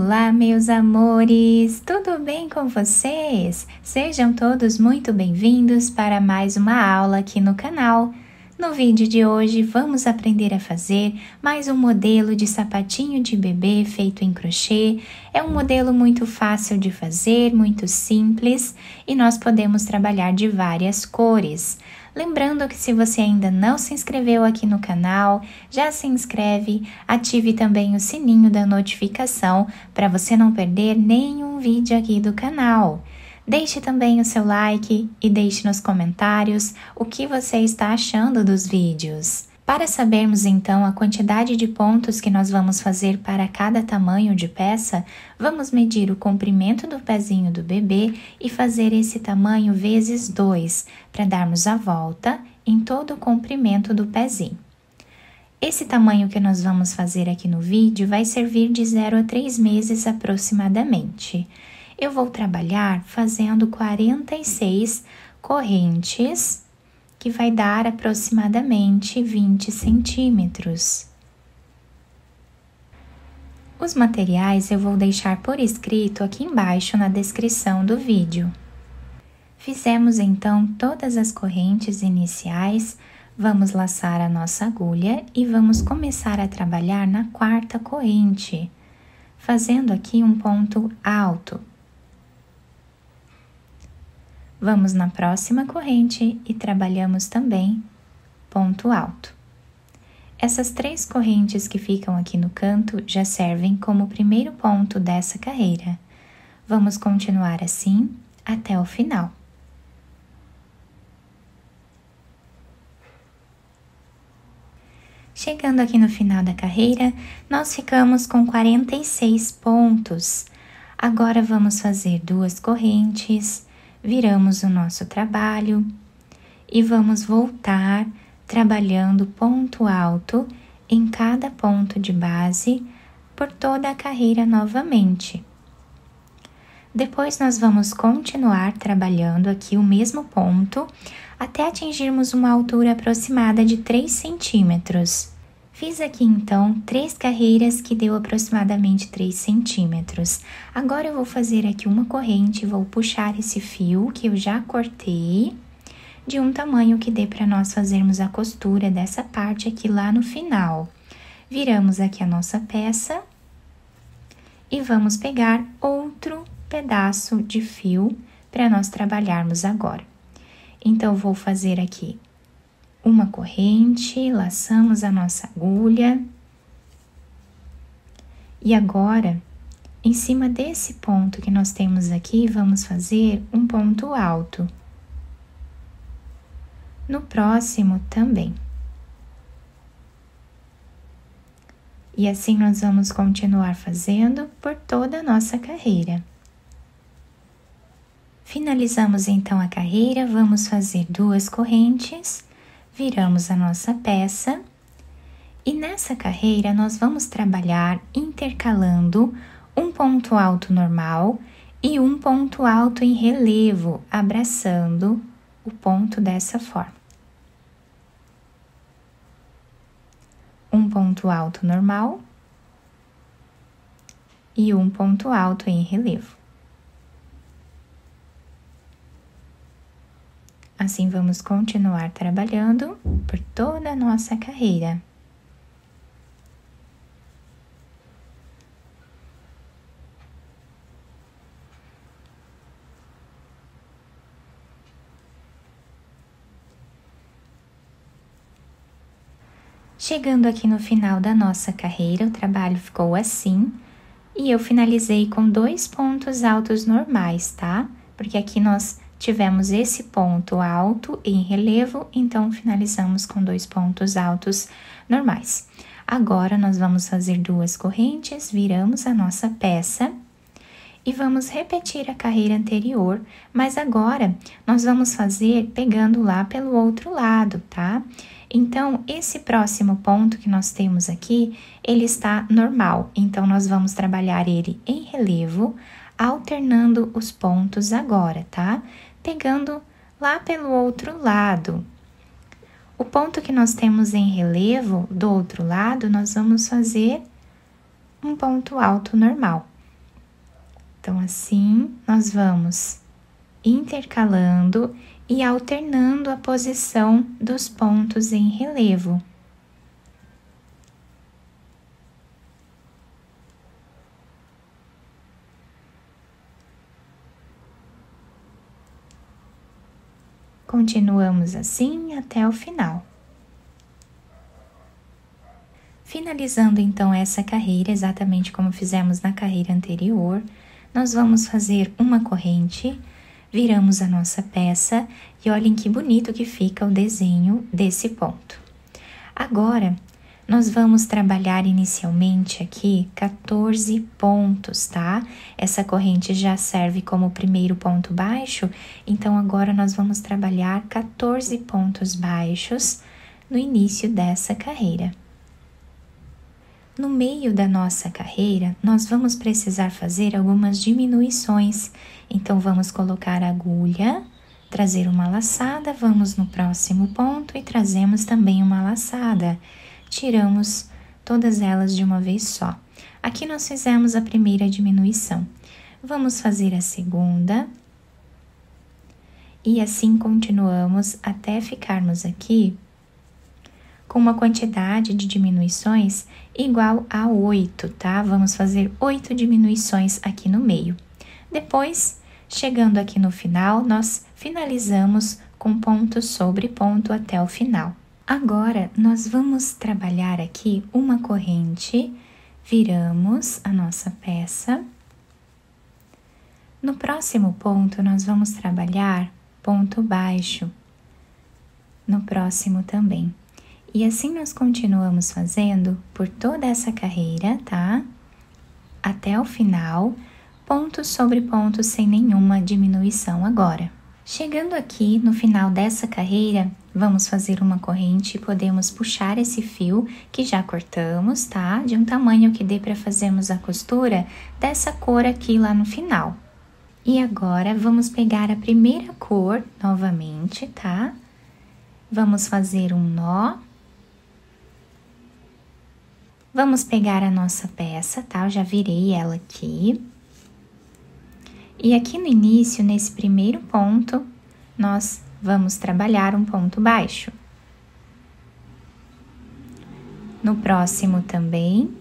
Olá, meus amores! Tudo bem com vocês? Sejam todos muito bem-vindos para mais uma aula aqui no canal. No vídeo de hoje, vamos aprender a fazer mais um modelo de sapatinho de bebê feito em crochê. É um modelo muito fácil de fazer, muito simples, e nós podemos trabalhar de várias cores. Lembrando que se você ainda não se inscreveu aqui no canal, já se inscreve, ative também o sininho da notificação para você não perder nenhum vídeo aqui do canal. Deixe também o seu like e deixe nos comentários o que você está achando dos vídeos. Para sabermos então a quantidade de pontos que nós vamos fazer para cada tamanho de peça, vamos medir o comprimento do pezinho do bebê e fazer esse tamanho vezes 2, para darmos a volta em todo o comprimento do pezinho. Esse tamanho que nós vamos fazer aqui no vídeo vai servir de 0 a 3 meses aproximadamente. Eu vou trabalhar fazendo 46 correntes, que vai dar aproximadamente 20 centímetros. Os materiais eu vou deixar por escrito aqui embaixo na descrição do vídeo. Fizemos então todas as correntes iniciais, vamos laçar a nossa agulha e vamos começar a trabalhar na quarta corrente, fazendo aqui um ponto alto. Vamos na próxima corrente e trabalhamos também ponto alto. Essas 3 correntes que ficam aqui no canto já servem como primeiro ponto dessa carreira. Vamos continuar assim até o final. Chegando aqui no final da carreira, nós ficamos com 46 pontos. Agora vamos fazer 2 correntes. Viramos o nosso trabalho e vamos voltar trabalhando ponto alto em cada ponto de base por toda a carreira novamente. Depois nós vamos continuar trabalhando aqui o mesmo ponto até atingirmos uma altura aproximada de 3 centímetros. Fiz aqui então 3 carreiras que deu aproximadamente 3 centímetros. Agora eu vou fazer aqui uma corrente e vou puxar esse fio que eu já cortei de um tamanho que dê para nós fazermos a costura dessa parte aqui lá no final. Viramos aqui a nossa peça e vamos pegar outro pedaço de fio para nós trabalharmos agora. Então, vou fazer aqui uma corrente, laçamos a nossa agulha. E agora, em cima desse ponto que nós temos aqui, vamos fazer um ponto alto. No próximo também. E assim nós vamos continuar fazendo por toda a nossa carreira. Finalizamos então a carreira, vamos fazer 2 correntes. Viramos a nossa peça e nessa carreira nós vamos trabalhar intercalando um ponto alto normal e um ponto alto em relevo, abraçando o ponto dessa forma. Um ponto alto normal e um ponto alto em relevo. Assim, vamos continuar trabalhando por toda a nossa carreira. Chegando aqui no final da nossa carreira, o trabalho ficou assim, e eu finalizei com 2 pontos altos normais, tá? Porque aqui nós tivemos esse ponto alto em relevo, então finalizamos com 2 pontos altos normais. Agora, nós vamos fazer 2 correntes, viramos a nossa peça e vamos repetir a carreira anterior, mas agora nós vamos fazer pegando lá pelo outro lado, tá? Então, esse próximo ponto que nós temos aqui, ele está normal, então nós vamos trabalhar ele em relevo, alternando os pontos agora, tá? Pegando lá pelo outro lado. O ponto que nós temos em relevo, do outro lado, nós vamos fazer um ponto alto normal. Então, assim, nós vamos intercalando e alternando a posição dos pontos em relevo. Continuamos assim até o final. Finalizando então essa carreira, exatamente como fizemos na carreira anterior, nós vamos fazer uma corrente, viramos a nossa peça e olhem que bonito que fica o desenho desse ponto. Agora, nós vamos trabalhar inicialmente aqui 14 pontos, tá? Essa corrente já serve como primeiro ponto baixo, então agora nós vamos trabalhar 14 pontos baixos no início dessa carreira. No meio da nossa carreira, nós vamos precisar fazer algumas diminuições. Então, vamos colocar a agulha, trazer uma laçada, vamos no próximo ponto e trazemos também uma laçada. Tiramos todas elas de uma vez só. Aqui nós fizemos a primeira diminuição. Vamos fazer a segunda. E assim continuamos até ficarmos aqui com uma quantidade de diminuições igual a 8, tá? Vamos fazer 8 diminuições aqui no meio. Depois, chegando aqui no final, nós finalizamos com ponto sobre ponto até o final. Agora, nós vamos trabalhar aqui uma corrente, viramos a nossa peça. No próximo ponto, nós vamos trabalhar ponto baixo. No próximo também. E assim nós continuamos fazendo por toda essa carreira, tá? Até o final, ponto sobre ponto sem nenhuma diminuição agora. Chegando aqui no final dessa carreira, vamos fazer uma corrente e podemos puxar esse fio que já cortamos, tá? De um tamanho que dê para fazermos a costura dessa cor aqui lá no final. E agora, vamos pegar a primeira cor novamente, tá? Vamos fazer um nó. Vamos pegar a nossa peça, tá? Eu já virei ela aqui. E aqui no início, nesse primeiro ponto, nós vamos trabalhar um ponto baixo. No próximo também.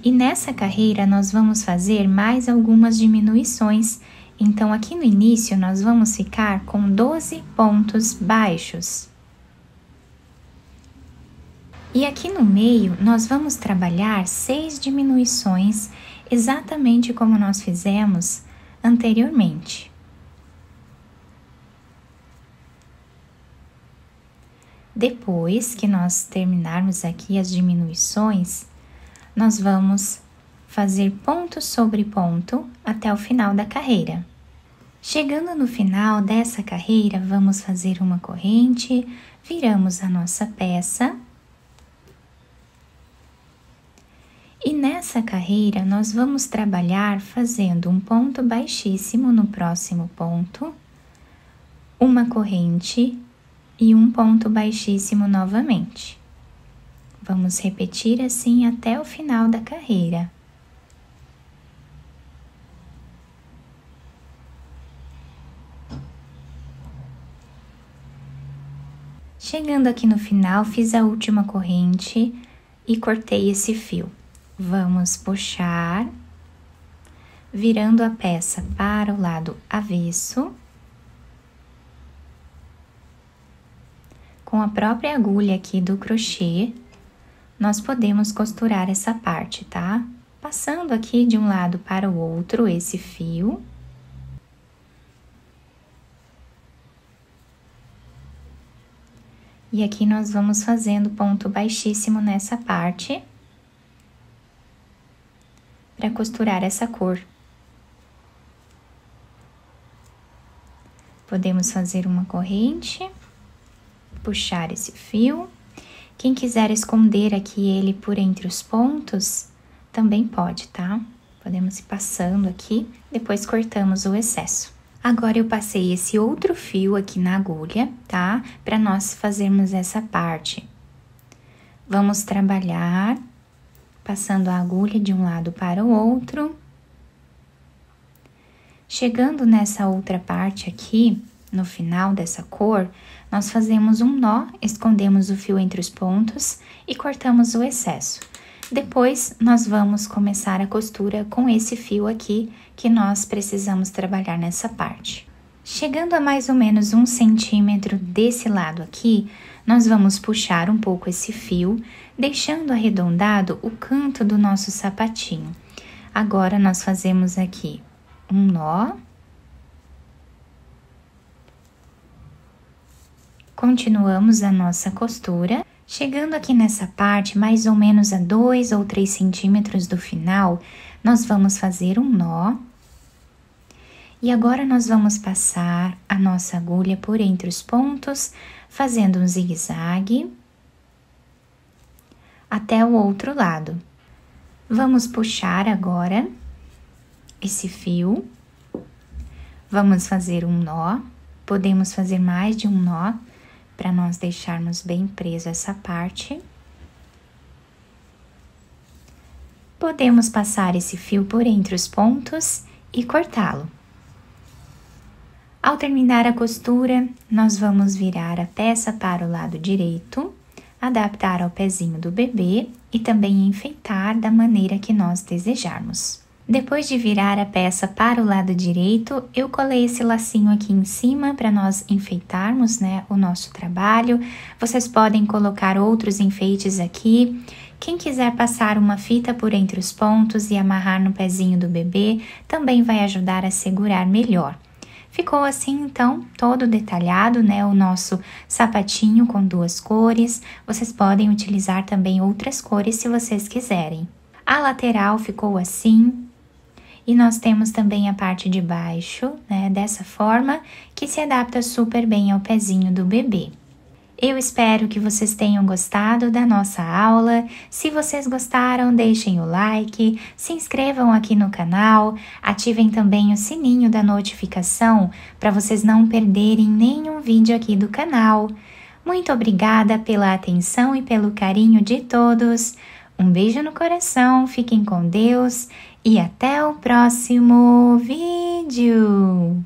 E nessa carreira, nós vamos fazer mais algumas diminuições. Então, aqui no início, nós vamos ficar com 12 pontos baixos. E aqui no meio, nós vamos trabalhar 6 diminuições, exatamente como nós fizemos anteriormente. Depois que nós terminarmos aqui as diminuições, nós vamos fazer ponto sobre ponto até o final da carreira. Chegando no final dessa carreira, vamos fazer uma corrente, viramos a nossa peça. E nessa carreira, nós vamos trabalhar fazendo um ponto baixíssimo no próximo ponto, uma corrente e um ponto baixíssimo novamente. Vamos repetir assim até o final da carreira. Chegando aqui no final, fiz a última corrente e cortei esse fio. Vamos puxar, virando a peça para o lado avesso. Com a própria agulha aqui do crochê, nós podemos costurar essa parte, tá? Passando aqui de um lado para o outro esse fio. E aqui nós vamos fazendo ponto baixíssimo nessa parte, para costurar essa cor. Podemos fazer uma corrente, puxar esse fio. Quem quiser esconder aqui ele por entre os pontos, também pode, tá? Podemos ir passando aqui, depois cortamos o excesso. Agora, eu passei esse outro fio aqui na agulha, tá? Para nós fazermos essa parte. Vamos trabalhar passando a agulha de um lado para o outro. Chegando nessa outra parte aqui, no final dessa cor, nós fazemos um nó, escondemos o fio entre os pontos e cortamos o excesso. Depois, nós vamos começar a costura com esse fio aqui que nós precisamos trabalhar nessa parte. Chegando a mais ou menos 1 centímetro desse lado aqui, nós vamos puxar um pouco esse fio, deixando arredondado o canto do nosso sapatinho. Agora, nós fazemos aqui um nó. Continuamos a nossa costura. Chegando aqui nessa parte, mais ou menos a 2 ou 3 centímetros do final, nós vamos fazer um nó. E agora nós vamos passar a nossa agulha por entre os pontos, fazendo um zigue-zague até o outro lado. Vamos puxar agora esse fio, vamos fazer um nó, podemos fazer mais de um nó para nós deixarmos bem preso essa parte. Podemos passar esse fio por entre os pontos e cortá-lo. Ao terminar a costura, nós vamos virar a peça para o lado direito, adaptar ao pezinho do bebê e também enfeitar da maneira que nós desejarmos. Depois de virar a peça para o lado direito, eu colei esse lacinho aqui em cima para nós enfeitarmos, né, o nosso trabalho. Vocês podem colocar outros enfeites aqui. Quem quiser passar uma fita por entre os pontos e amarrar no pezinho do bebê, também vai ajudar a segurar melhor. Ficou assim, então, todo detalhado, né, o nosso sapatinho com 2 cores. Vocês podem utilizar também outras cores se vocês quiserem. A lateral ficou assim. E nós temos também a parte de baixo, né, dessa forma, que se adapta super bem ao pezinho do bebê. Eu espero que vocês tenham gostado da nossa aula. Se vocês gostaram, deixem o like, se inscrevam aqui no canal, ativem também o sininho da notificação para vocês não perderem nenhum vídeo aqui do canal. Muito obrigada pela atenção e pelo carinho de todos. Um beijo no coração, fiquem com Deus e até o próximo vídeo!